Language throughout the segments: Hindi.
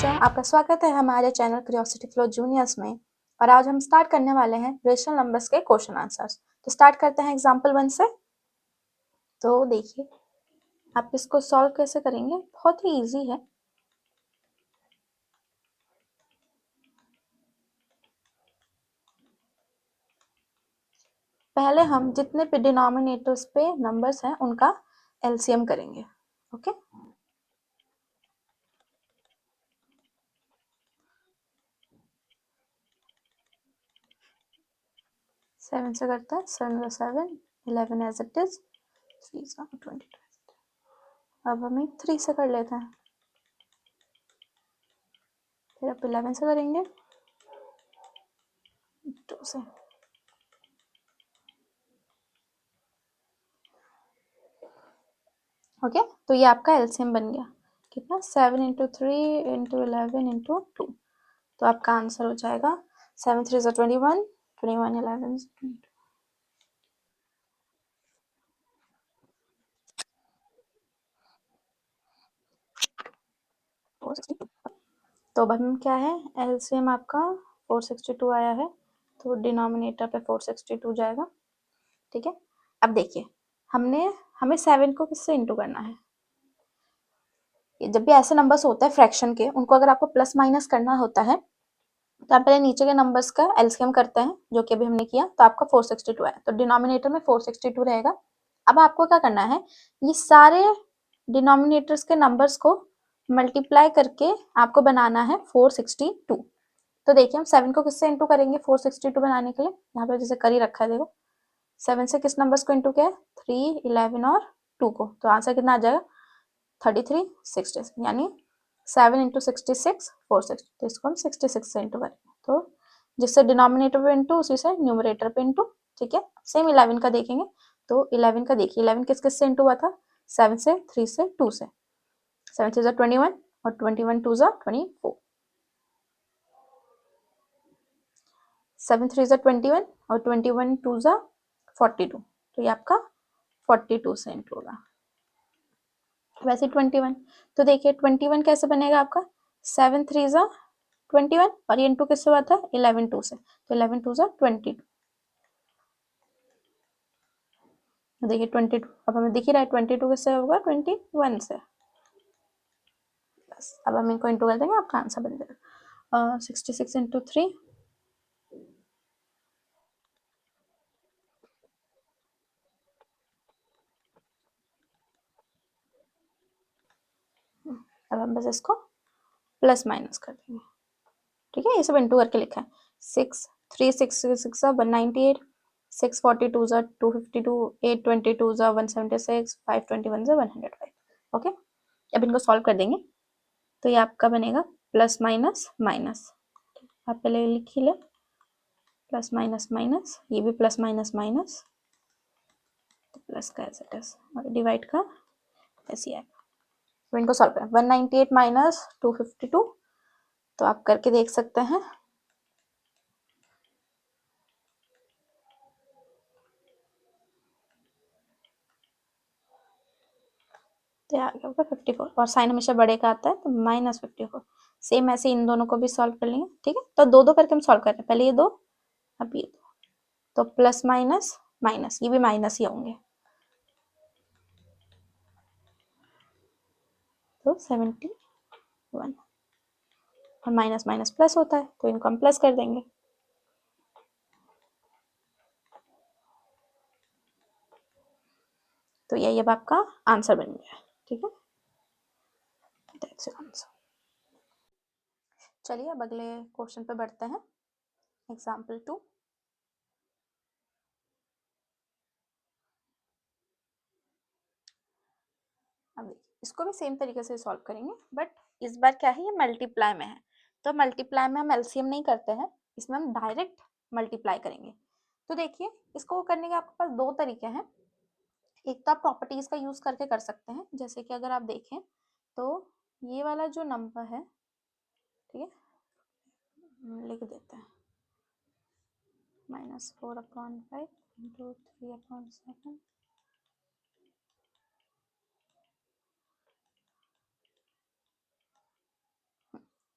बच्चों, आपका स्वागत है हमारे चैनल क्यूरियोसिटी फ्लो जूनियर्स में। और आज हम स्टार्ट करने वाले हैं रेशनल नंबर्स के क्वेश्चन आंसर्स। तो स्टार्ट करते हैं एग्जांपल 1 से। तो देखिए आप इसको सॉल्व कैसे करेंगे, बहुत ही इजी है। पहले हम जितने भी डिनोमिनेटर्स पे नंबर्स हैं उनका एलसीएम करेंगे। ओके, 7 से करते हैं, 7 7, 11 एज इट इज, 3 22। अब हम 3 से कर लेते हैं, फिर अब 11 से करेंगे, 2 से। ओके, तो ये आपका एलसीएम बन गया कितना, 7 इंटू 3 इंटू 11 इंटू 2। तो आपका आंसर हो जाएगा 7 3 21, 21 11 22। तो अब हम क्या है, एलसीएम आपका 462 आया है, तो डिनोमिनेटर पे 462 जाएगा। ठीक है, अब देखिए हमें 7 को किससे इंटू करना है। जब भी ऐसे नंबर्स होते हैं फ्रैक्शन के, उनको अगर आपको प्लस माइनस करना होता है तो आप पहले नीचे के नंबर्स का एलसीएम करते हैं, जो कि अभी हमने किया। तो आपका 462 है, तो डिनोमिनेटर में 462 रहेगा। अब आपको क्या करना है, ये सारे डिनोमिनेटर्स के नंबर्स को मल्टीप्लाई करके आपको बनाना है 462। तो देखिए हम 7 को किससे इंटू करेंगे 462 बनाने के लिए, यहाँ पे जैसे कर ही रखा है देखो। 7 से किस नंबर्स को इंटू किया है, 3 11 और 2 को। तो आंसर कितना आ जाएगा, 33 60, यानी 7 इंटू 66 460। तो इसको हम 66 से इंटू करेंगे, तो जिससे डिनोमिनेटर पे इंटू उसी से न्यूमरेटर पे इंटू। ठीक है, सेम 11 का देखेंगे, तो 11 का देखिए 11 किस किस से इंटू हुआ था, 7 से, 3 से, 2 से। 7 3 21 और 21 2 24। 7 3 21 और 21 2 42। तो ये आपका 42 से इंटू होगा। वैसे 21, तो देखिए 21 कैसे बनेगा आपका, 7 3 21 और ये इंटू किससे हुआ था, 11 2 से। तो 11 2 22। देखिए 22, अब हमें दिख ही रहा है 22 किससे होगा, 21 से। बस अब हम इनको इंटू कर देंगे, आपका आंसर बन जाएगा 66 इंटू 3। अब हम बस इसको प्लस माइनस कर देंगे। ठीक है, ये सब इंटू करके लिखा है। 6 3 6 6 198, 6 42 252, 8 22 176, 5 21 105। ओके, अब इनको सॉल्व कर देंगे। तो ये आपका बनेगा प्लस माइनस माइनस, आप पहले लिख ही ले, प्लस माइनस माइनस, ये भी प्लस माइनस माइनस, तो प्लस का ऐसे और डिवाइड का ऐसे आएगा। तो इनको सॉल्व करें, 198 माइनस 252, तो आप करके देख सकते हैं। तो आ गया होगा 54, और साइन हमेशा बड़े का आता है, तो माइनस 54। सेम ऐसे इन दोनों को भी सॉल्व कर लेंगे। ठीक है, तो दो दो करके हम सॉल्व कर रहे हैं, पहले ये दो, अब ये दो। तो प्लस माइनस माइनस, ये भी माइनस ही होंगे, तो 71। और माइनस माइनस प्लस होता है, तो इनको हम प्लस कर देंगे। तो यही अब आपका आंसर बन गया। ठीक है, दैट्स आंसर। चलिए अब अगले क्वेश्चन पे बढ़ते हैं, एग्जाम्पल 2। अब देखिए इसको भी सेम तरीके से सॉल्व करेंगे, बट इस बार क्या है, ये मल्टीप्लाई में है। तो मल्टीप्लाई में हम एलसीएम नहीं करते हैं, इसमें हम डायरेक्ट मल्टीप्लाई करेंगे। तो देखिए इसको करने के आपके पास दो तरीके हैं। एक तो आप प्रॉपर्टीज का यूज करके कर सकते हैं, जैसे कि अगर आप देखें तो ये वाला जो नंबर है, ठीक है, लिख देते हैं -4/5 इंटू 3/7।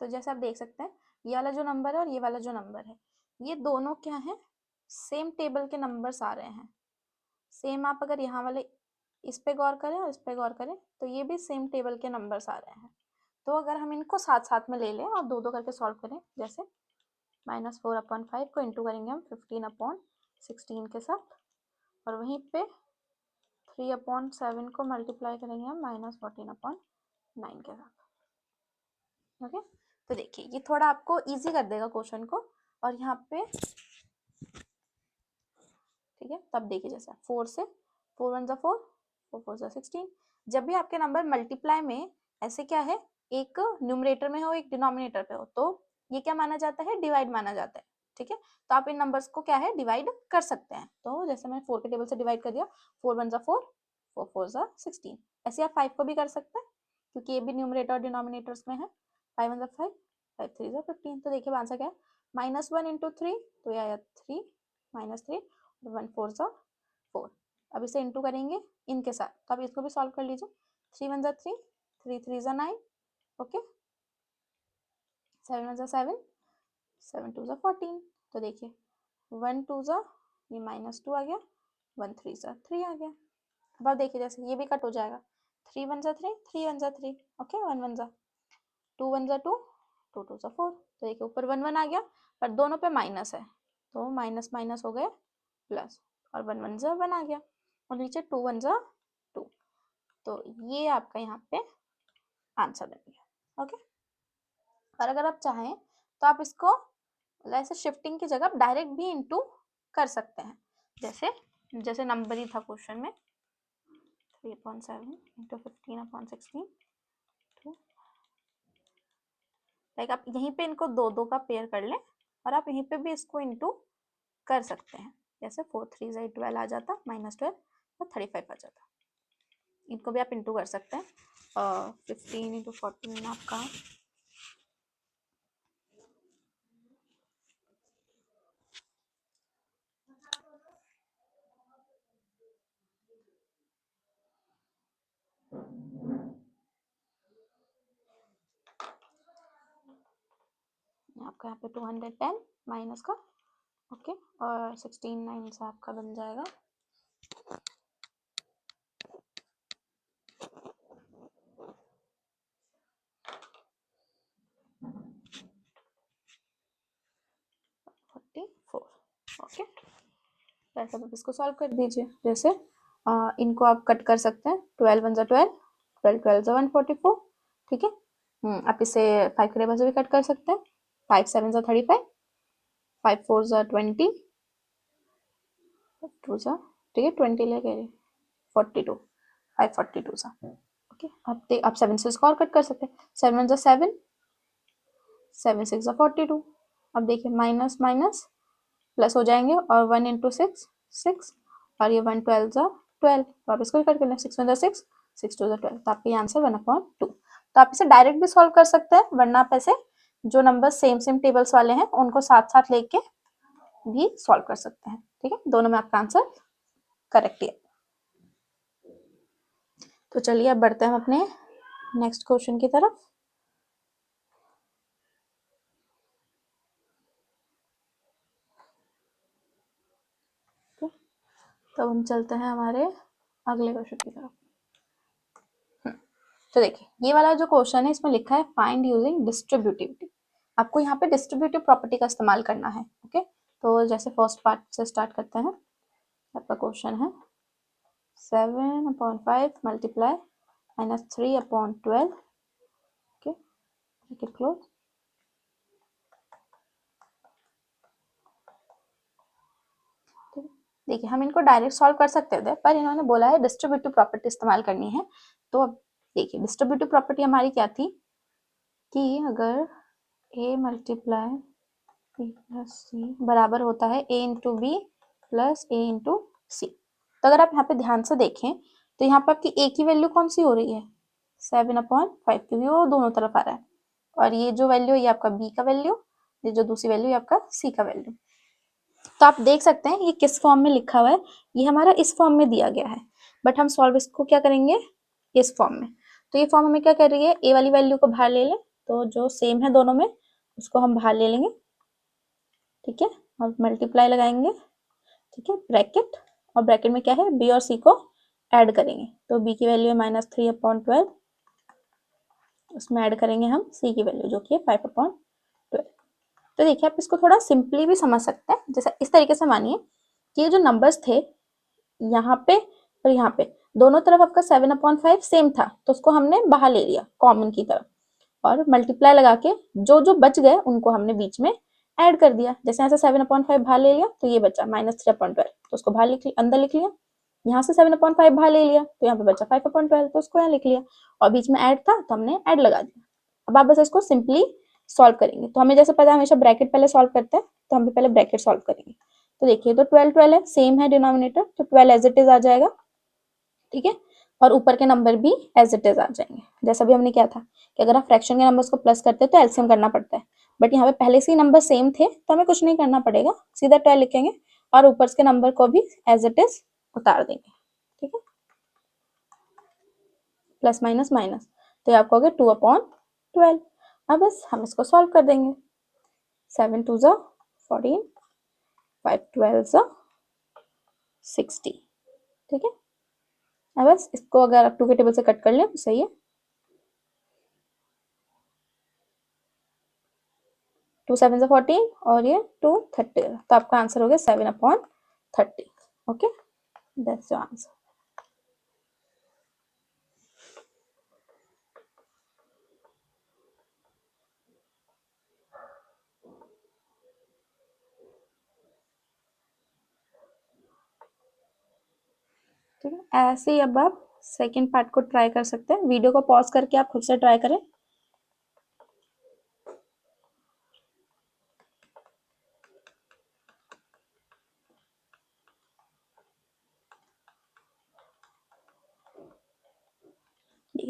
तो जैसे आप देख सकते हैं ये वाला जो नंबर है और ये वाला जो नंबर है, ये दोनों क्या है, सेम टेबल के नंबर्स आ रहे हैं। सेम आप अगर यहाँ वाले इस पे गौर करें और इस पे गौर करें तो ये भी सेम टेबल के नंबर्स आ रहे हैं। तो अगर हम इनको साथ साथ में ले लें और दो दो करके सॉल्व करें, जैसे -4/5 को इंटू करेंगे हम 15/16 के साथ, और वहीं पे 3/7 को मल्टीप्लाई करेंगे हम -14/9 के साथ। ओके, तो देखिए ये थोड़ा आपको इजी कर देगा क्वेश्चन को। और यहाँ पे ठीक है, तब देखिए जैसे 4 से 4 1 4, 4 4 16। जब भी आपके नंबर मल्टीप्लाई में ऐसे क्या है, एक न्यूमरेटर में हो एक डिनोमिनेटर पे हो, तो ये क्या माना जाता है, डिवाइड माना जाता है। ठीक है, तो आप इन नंबर्स को क्या है, डिवाइड कर सकते हैं। तो जैसे मैंने 4 के टेबल से डिवाइड कर दिया, 4 1 4, 4 4 16। ऐसे आप 5 को भी कर सकते हैं क्योंकि ये भी न्यूमरेटर और डिनोमिनेटर्स में है। 5 1 5, 5 3 15। तो देखिए आंसर क्या है, -1 × 3, तो ये आया 3 -3, 1 4 4। अब इसे इंटू करेंगे इनके साथ, तो अब इसको भी सॉल्व कर लीजिए। 3 1 3, 3 3 9, ओके, 7 1 7, 7 2 14। तो देखिए 1 2 ये -2 आ गया, 1 3 3 आ गया। अब आप देखिए जैसे ये भी कट हो जाएगा, 3 1 3, 3 1 3, ओके, 1 1 2 1 2, 2 2 4। तो देखिए ऊपर 1 1 आ गया, पर दोनों पे माइनस है, तो माइनस माइनस हो गए प्लस, और 1 1 1 आ गया, और नीचे 2 1 2। तो ये आपका यहाँ पे आंसर बन गया। ओके, और अगर आप चाहें तो आप इसको ऐसे शिफ्टिंग की जगह डायरेक्ट भी इनटू कर सकते हैं। जैसे जैसे नंबर ही था क्वेश्चन में, 3/7 × 15/16, लाइक आप यहीं पे इनको दो दो का पेयर कर लें, और आप यहीं पे भी इसको इनटू कर सकते हैं। जैसे 4 3 12 आ जाता, -12 और 35 आ जाता। इनको भी आप इंटू कर सकते हैं। 15 × 14 आपका आपका यहाँ पे 210 माइनस का, ओके, और 16 9 से आपका बन जाएगा 44। ओके, तो ऐसा आप इसको सॉल्व कर दीजिए। जैसे इनको आप कट कर सकते हैं, 12 1 12, 12 12 144। ठीक है, आप इसे 5 के टेबल से भी कट कर सकते हैं, 5 7 35, 5 4 20, 2 ठीक है, 20 लेके 42, 5 42 ओके। आप 7 से इसको और कट कर सकते हैं, 7 1 7, 7 6 42। अब देखिए माइनस माइनस प्लस हो जाएंगे, और 1 × 6 6, और ये 1 12 12। तो आप इसको कट कर लें, 6 1 6, 6 2 12। तो आपका ये आंसर 1/2। तो आप इसे डायरेक्ट भी सॉल्व कर सकते हैं, वरना आप ऐसे जो नंबर सेम सेम टेबल्स वाले हैं उनको साथ साथ लेके भी सॉल्व कर सकते हैं। ठीक है, दोनों में आपका आंसर करेक्ट है। तो चलिए अब बढ़ते हैं हम अपने नेक्स्ट क्वेश्चन की तरफ। तो हम चलते हैं हमारे अगले क्वेश्चन की तरफ। तो देखिए ये वाला जो क्वेश्चन है इसमें लिखा है फाइंड यूजिंग डिस्ट्रीब्यूटिविटी। आपको यहाँ पे डिस्ट्रीब्यूटिव प्रॉपर्टी का इस्तेमाल करना है। ओके, तो जैसे फर्स्ट पार्ट से स्टार्ट करते हैं। आपका क्वेश्चन है 7/5 मल्टीप्लाई -3/12, ओके, ब्रैकेट क्लोज। देखिए हम इनको डायरेक्ट सॉल्व कर सकते थे, पर इन्होंने बोला है डिस्ट्रीब्यूटिव प्रॉपर्टी इस्तेमाल करनी है। तो अब देखिए डिस्ट्रीब्यूटिव प्रॉपर्टी हमारी क्या थी कि अगर a multiply b plus C बराबर होता है a into B plus a into C. तो अगर आप यहाँ पे ध्यान से देखें तो यहाँ पे आपकी a की वैल्यू कौन सी हो रही है, 7/5, क्योंकि वो दोनों तरफ आ रहा है। और ये जो वैल्यू है ये आपका b का वैल्यू, ये जो दूसरी वैल्यू है आपका c का वैल्यू। तो आप देख सकते हैं ये किस फॉर्म में लिखा हुआ है, ये हमारा इस फॉर्म में दिया गया है, बट हम सॉल्व इसको क्या करेंगे, इस फॉर्म में। तो ये फॉर्म हमें क्या कर रही है, ए वाली वैल्यू को बाहर ले लें, तो जो सेम है दोनों में उसको हम बाहर ले लेंगे, ठीक है, और मल्टीप्लाई लगाएंगे, ठीक है, ब्रैकेट, और ब्रैकेट में क्या है, बी और सी को ऐड करेंगे, तो बी की वैल्यू है -3/12, उसमें ऐड करेंगे हम सी की वैल्यू जो कि है 5/12। तो देखिए आप इसको थोड़ा सिंपली भी समझ सकते हैं, जैसे इस तरीके से मानिए कि ये जो नंबर्स थे यहाँ पे और यहाँ पे दोनों तरफ आपका 7/5 सेम था, तो उसको हमने बाहर ले लिया कॉमन की तरफ, और मल्टीप्लाई लगा के जो जो बच गए उनको हमने बीच में ऐड कर दिया। जैसे यहाँ से 7/5 बाहर ले लिया तो ये बचा -3/12, तो उसको बाहर लिख अंदर लिख लिया। यहाँ से 7/5 बाहर ले लिया तो यहाँ पे बचा 5/12, तो उसको यहाँ लिख लिया, और बीच में ऐड था तो हमने ऐड लगा दिया। अब आप बस इसको सिंपली सॉल्व करेंगे, तो हमें जैसे पता है हमेशा ब्रैकेट पहले सॉल्व करते हैं, तो हम भी पहले ब्रैकेट सॉल्व करेंगे। तो देखिए तो 12 है, सेम है डिनोमिनेटर, तो 12 एज इट इज आ जाएगा, ठीक है, और ऊपर के नंबर भी एज इट इज आ जाएंगे। जैसा भी हमने किया था कि अगर हम फ्रैक्शन के नंबर्स को प्लस करते हैं तो एलसीएम करना पड़ता है, बट यहाँ पे पहले से ही नंबर सेम थे तो हमें कुछ नहीं करना पड़ेगा, सीधा 12 लिखेंगे और ऊपर के नंबर को भी एज इट इज उतार देंगे, ठीक है, प्लस माइनस माइनस, तो ये आपको हो गया 2/12। अब बस हम इसको सॉल्व कर देंगे, 7 2 14, 5 12 60, ठीक है। अब बस इसको अगर आप 2 के टेबल से कट कर लें तो सही है, 2 7 14 और ये 2 30, तो आपका आंसर हो गया 7/30। Okay, that's your answer. ठीक है, ऐसे ही अब आप सेकेंड पार्ट को ट्राई कर सकते हैं, वीडियो को पॉज करके आप खुद से ट्राई करें।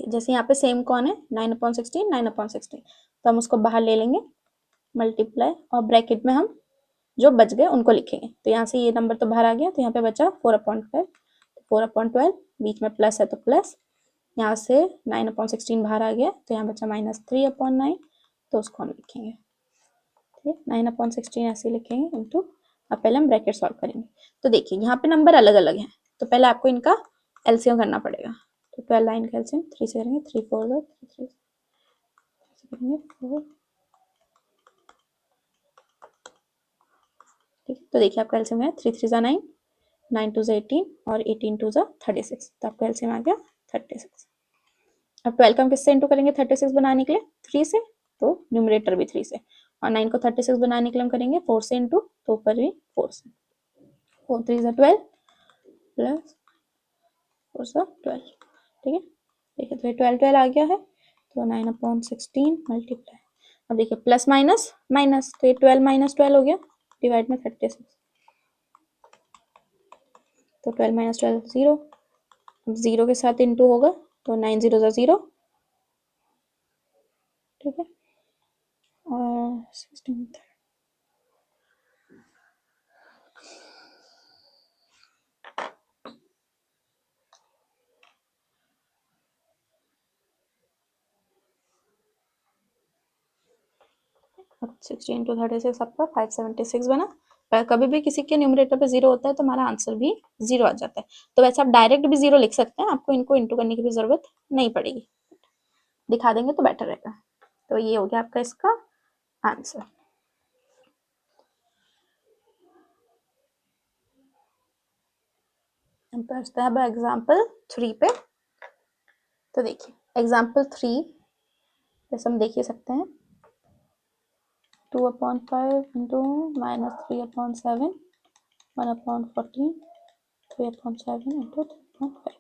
जैसे यहाँ पे सेम कौन है, 9/16 9/16, तो हम उसको बाहर ले लेंगे, मल्टीप्लाई, और ब्रैकेट में हम जो बच गए उनको लिखेंगे। तो यहाँ से ये नंबर तो बाहर आ गया, तो यहाँ पे बचा 4/12, 4/12, बीच में प्लस है तो प्लस, यहाँ से 9/16 बाहर आ गया तो यहाँ बचा -3/9, तो उसको हम लिखेंगे, ठीक है, 9/16 ऐसे लिखेंगे इंटू, अब पहले हम ब्रैकेट सॉल्व करेंगे। तो देखिए यहाँ पे नंबर अलग अलग हैं, तो पहले आपको इनका एलसीएम करना पड़ेगा, तो 12 लाइन का एलसीएम 3 से करेंगे, 3 4 3 करेंगे 4, ठीक है। तो देखिए आपका एलसीएम है 3 3 9, 9 2 18 और 18 2 36, तो आपका एलसीएम आ गया 36। अब 12 को हम किससे इंटू करेंगे 36 बनाने के लिए, 3 से, तो न्यूमरेटर भी 3 से, और 9 को 36 बनाने के लिए हम करेंगे 4 से इंटू, तो ऊपर भी 4 से, 4 3 12 प्लस 4 12, ठीक है। देखिए तो ये 12 12 आ गया है, तो 9/16 मल्टीप्लाई, अब देखिए प्लस माइनस माइनस, तो ये 12 - 12 हो गया, डिवाइड में 36, तो 12 - 12 0, अब 0 के साथ इंटू होगा तो 9 0 0, ठीक है, और 16 अब 16 × 36 आपका 576 बना। पर कभी भी किसी के न्यूमरेटर पे 0 होता है तो हमारा आंसर भी 0 आ जाता है, तो वैसे आप डायरेक्ट भी 0 लिख सकते हैं, आपको इनको इंटू करने की भी जरूरत नहीं पड़ेगी, दिखा देंगे तो बेटर रहेगा। तो ये हो गया आपका इसका आंसर। अब एग्जाम्पल 3 पे, तो देखिए एग्जाम्पल 3 जैसे हम देख ही सकते हैं, 2/5 इंटू -3/7, 1/14, 3/7 इंटू 3/5।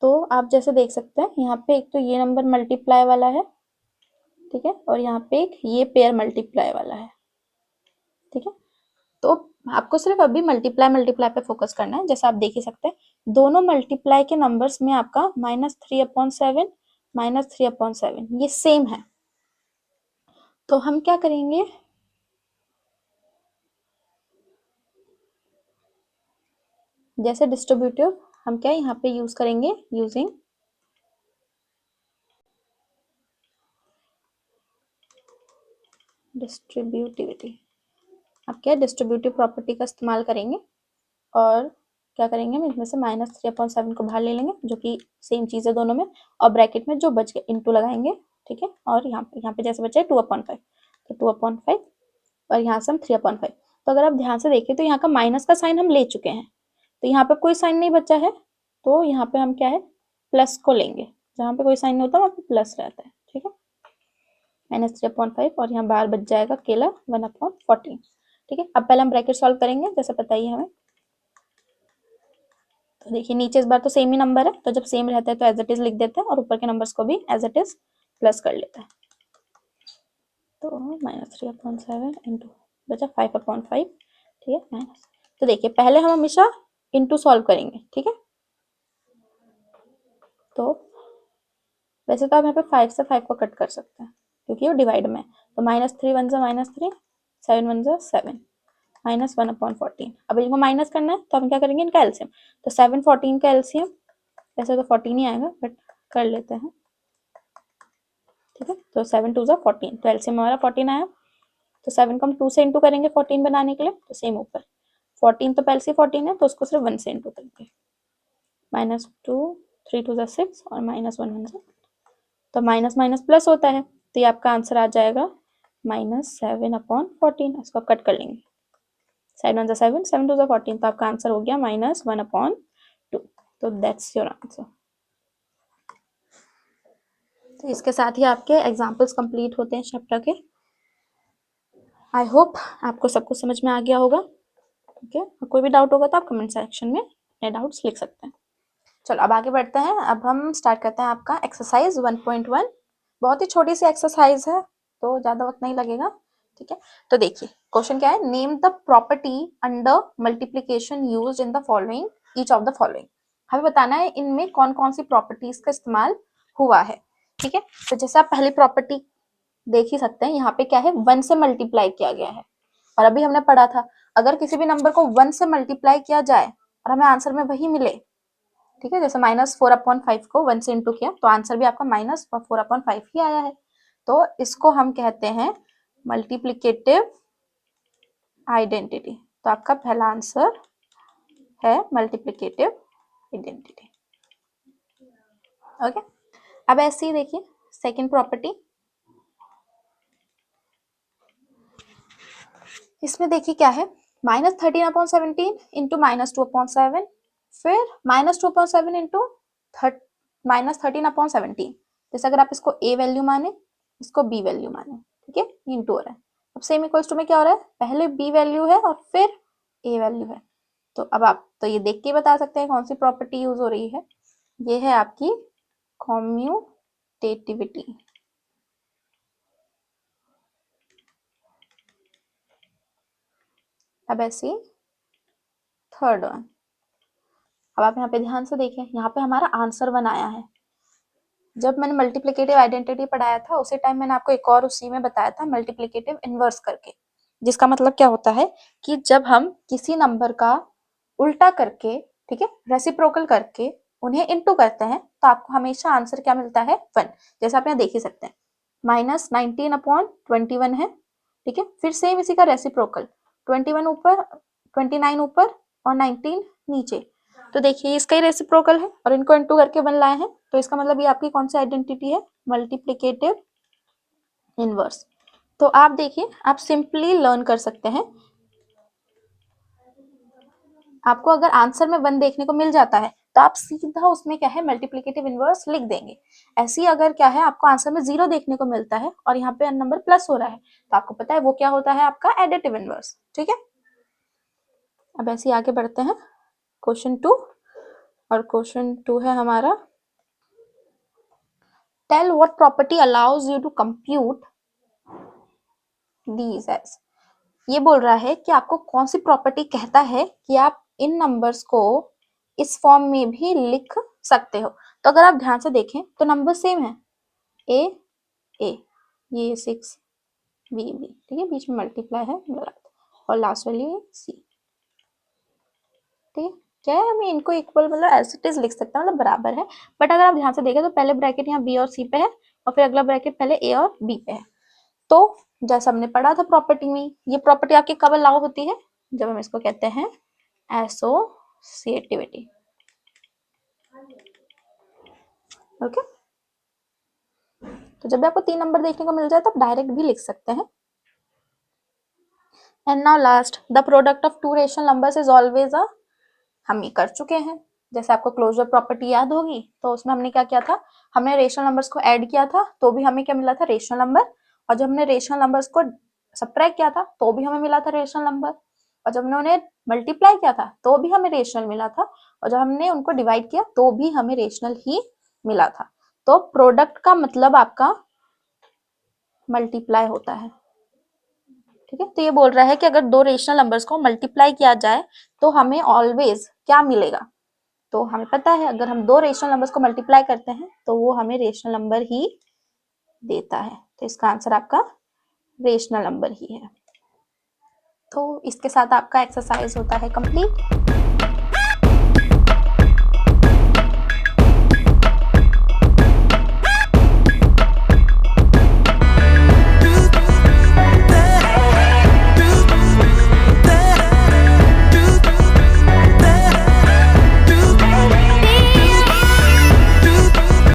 तो आप जैसे देख सकते हैं यहाँ पे एक तो ये नंबर मल्टीप्लाई वाला है, ठीक है, और यहाँ पे एक ये पेयर मल्टीप्लाई वाला है, ठीक है। तो आपको सिर्फ अभी मल्टीप्लाई मल्टीप्लाई पे फोकस करना है, जैसे आप देख ही सकते हैं दोनों मल्टीप्लाई के नंबर्स में आपका -3/7 -3/7 ये सेम है, तो हम क्या करेंगे, जैसे डिस्ट्रीब्यूटिव हम क्या यहाँ पे यूज करेंगे, यूजिंग डिस्ट्रीब्यूटिविटी, अब क्या डिस्ट्रीब्यूटिव प्रॉपर्टी का इस्तेमाल करेंगे और क्या करेंगे, हम इसमें से -3/7 को बाहर ले लेंगे, जो कि सेम चीज़ है दोनों में, और ब्रैकेट में जो बच गया इनटू लगाएंगे, ठीक है। और यहाँ पे जैसे बचा है 2/5, तो 2/5 और यहाँ से हम 3/5। तो अगर आप ध्यान से देखें तो यहाँ का माइनस का साइन हम ले चुके हैं, तो यहाँ पे कोई साइन नहीं बचा है, तो यहाँ पे हम क्या है प्लस को लेंगे, जहाँ पे कोई साइन नहीं होता वहाँ पे प्लस रहता है, ठीक है। -3/5 और यहाँ बाहर बच जाएगा अकेला 1/14, ठीक है। अब पहले हम ब्रैकेट सॉल्व करेंगे जैसे पता ही है हमें। तो देखिए नीचे इस बार तो सेम ही नंबर है, तो जब सेम रहता है तो एज इट इज लिख देते हैं और ऊपर के नंबर्स को भी एज इट इज प्लस कर लेते हैं। तो -3/7 इंटू बचा 5/5, ठीक है माइनस। तो देखिए पहले हम हमेशा इंटू सॉल्व करेंगे, ठीक है। तो वैसे तो आप यहाँ पे 5 से 5 को कट कर सकते हैं क्योंकि वो डिवाइड में है, तो -3 1 -3, 7 1 7, -1/14। अब इनको माइनस करना है तो हम क्या करेंगे इनका एलसीएम, तो 7 14 का एलसीएम, वैसे तो 14 ही आएगा बट कर लेते हैं, ठीक है। तो 7 2 14, तो एलसीएम हमारा 14 आया। तो 7 को हम 2 से इंटू करेंगे 14 बनाने के लिए, तो सेम ऊपर 14 तो पहले से 14 है, तो उसको सिर्फ 1 से इंटू करेंगे, -2 3 2 6 और -1 1 से, तो माइनस माइनस प्लस होता है, तो ये आपका आंसर आ जाएगा -7/14। इसको आप कट कर लेंगे, 7 1 7 7 2 14, तो आपका आंसर हो गया -1/2। तो दैट्स योर आंसर। तो इसके साथ ही आपके एग्जाम्पल्स कंप्लीट होते हैं चैप्टर के। आई होप आपको सब कुछ समझ में आ गया होगा, ठीक है। कोई भी डाउट होगा तो आप कमेंट सेक्शन में अपने डाउट्स लिख सकते हैं। चलो अब आगे बढ़ते हैं। अब हम स्टार्ट करते हैं आपका एक्सरसाइज 1.1। बहुत ही छोटी सी एक्सरसाइज है तो ज़्यादा वक्त नहीं लगेगा, ठीक है। तो देखिए क्वेश्चन क्या है, name the property under multiplication used in the following, each of the following. हमें बताना है इनमें कौन कौन सी प्रॉपर्टीज का इस्तेमाल हुआ है, ठीक है। तो जैसे आप पहली प्रॉपर्टी देख ही सकते हैं, यहाँ पे क्या है 1 से मल्टीप्लाई किया गया है, और अभी हमने पढ़ा था अगर किसी भी नंबर को 1 से मल्टीप्लाई किया जाए और हमें आंसर में वही मिले, ठीक है। जैसे -4/5 को 1 से इंटू किया तो आंसर भी आपका -4/5 ही आया है, तो इसको हम कहते हैं मल्टीप्लिकेटिव आइडेंटिटी। तो आपका पहला आंसर है मल्टीप्लिकेटिव आइडेंटिटी, ओके। अब ऐसे ही देखिए सेकंड प्रॉपर्टी, इसमें देखिए क्या है -13/17 इंटू -2/7, फिर -2/7 इंटू -13/17। जैसे अगर आप इसको ए वैल्यू माने, इसको बी वैल्यू माने, ठीक है, इंटू हो रहा है। अब सेम इक्वल्स टू में क्या हो रहा है, पहले बी वैल्यू है और फिर ए वैल्यू है। तो अब आप तो ये देख के बता सकते हैं कौन सी प्रॉपर्टी यूज हो रही है, ये है आपकी कॉम्यूटेटिविटी। अब ऐसी थर्ड वन, अब आप यहाँ पे ध्यान से देखें, यहाँ पे हमारा आंसर 1 आया है। जब मैंने मल्टीप्लिकेटिव आइडेंटिटी पढ़ाया था उसी टाइम मैंने आपको एक और उसी में बताया था मल्टीप्लिकेटिव इनवर्स करके, जिसका मतलब क्या होता है कि जब हम किसी नंबर का उल्टा करके, ठीक है, रेसिप्रोकल करके उन्हें इनटू करते हैं तो आपको हमेशा आंसर क्या मिलता है 1। जैसे आप यहाँ देख ही सकते हैं -19/21 है, ठीक है। फिर सेम इसी का रेसिप्रोकल 21 ऊपर, 29 ऊपर और 19 नीचे, तो देखिए इसका ही रेसिप्रोकल है और इनको इनटू करके 1 लाए हैं, तो इसका मतलब ये आपकी कौन सी आइडेंटिटी है, मल्टीप्लिकेटिव इनवर्स। तो आप देखिए आप सिंपली लर्न कर सकते हैं, आपको अगर आंसर में 1 देखने को मिल जाता है तो आप सीधा उसमें क्या है मल्टीप्लिकेटिव इनवर्स लिख देंगे। ऐसे ही अगर क्या है आपको आंसर में 0 देखने को मिलता है और यहाँ पे नंबर प्लस हो रहा है तो आपको पता है वो क्या होता है, आपका एडिटिव इनवर्स, ठीक है। अब ऐसे ही आगे बढ़ते हैं क्वेश्चन 2, और क्वेश्चन 2 है हमारा tell what property allows you to compute these edge. ये बोल रहा है कि आपको कौन सी प्रॉपर्टी कहता है कि आप इन नंबर्स को इस फॉर्म में भी लिख सकते हो। तो अगर आप ध्यान से देखें तो नंबर सेम है, ए ए, ये 6 बी बी, ठीक है, बीच में मल्टीप्लाई है और लास्ट वाली सी, ठीक है। क्या है हमें इनको इक्वल मतलब एज इट इज लिख सकते हैं, मतलब बराबर है, बट अगर आप ध्यान से देखें तो पहले ब्रैकेट यहाँ बी और सी पे है और फिर अगला ब्रैकेट पहले ए और बी पे है, तो जैसा हमने पढ़ा था प्रॉपर्टी में, ये प्रॉपर्टी आपकी कब लागू होती है, जब हम इसको कहते हैं एसोसिएटिविटी। ओके, तो जब भी आपको 3 नंबर देखने को मिल जाए तो आप डायरेक्ट भी लिख सकते हैं। And now last, the product of two rational numbers is always a, हम ये कर चुके हैं। जैसे आपको क्लोजर प्रॉपर्टी याद होगी, तो उसमें हमने क्या किया था, हमने रेशनल नंबर्स को ऐड किया था तो भी हमें क्या मिला था, रेशनल नंबर। और जब हमने रेशनल नंबर्स को सब्ट्रैक्ट किया था तो भी हमें मिला था रेशनल नंबर। और जब हमने उन्हें मल्टीप्लाई किया था तो भी हमें रेशनल मिला था। और जब हमने उनको डिवाइड किया तो भी हमें रेशनल ही मिला था। तो प्रोडक्ट का मतलब आपका मल्टीप्लाई होता है। ठीक है, तो ये बोल रहा है कि अगर दो रेशनल नंबर्स को मल्टीप्लाई किया जाए तो हमें ऑलवेज क्या मिलेगा, तो हमें पता है अगर हम दो रेशनल नंबर्स को मल्टीप्लाई करते हैं तो वो हमें रेशनल नंबर ही देता है। तो इसका आंसर आपका रेशनल नंबर ही है। तो इसके साथ आपका एक्सरसाइज होता है कंप्लीट।